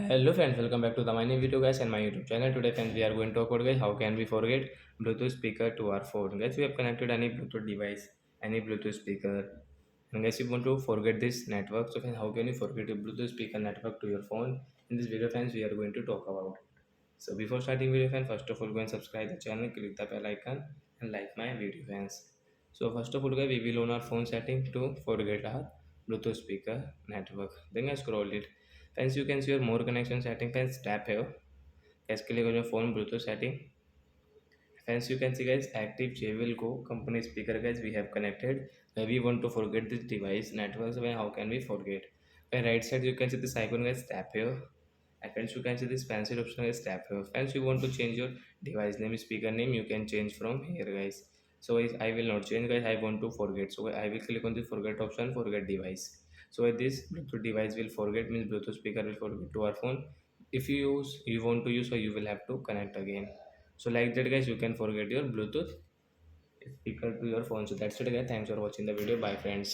Hello friends, welcome back to the my new video guys and my YouTube channel. Today friends we are going to talk about guys how can we forget Bluetooth speaker to our phone. Guys we have connected any Bluetooth device, any Bluetooth speaker, and guys you want to forget this network. So friends how can you forget your Bluetooth speaker network to your phone? In this video friends we are going to talk about. So before starting video friends, first of all go and subscribe the channel, click the bell icon and like my video friends. So first of all guys we will on our phone setting to forget our Bluetooth speaker network. Then I scroll it. Friends, you can see your more connection setting. Friends, tap here. Guys, click on your phone Bluetooth setting. Friends, you can see guys, active JBL Go company speaker guys we have connected. We want to forget this device network. So how can we forget? By right side you can see this icon guys, tap here. And friends, you can see this pencil option guys, tap here. Friends, you want to change your device name, speaker name, you can change from here guys. So I will not change guys, I want to forget. So I will click on the forget option, forget device. So this Bluetooth device will forget means Bluetooth speaker will forget to our phone. If you want to use, so you will have to connect again. So like that guys, you can forget your Bluetooth speaker to your phone. So that's it guys. Thanks for watching the video. Bye friends.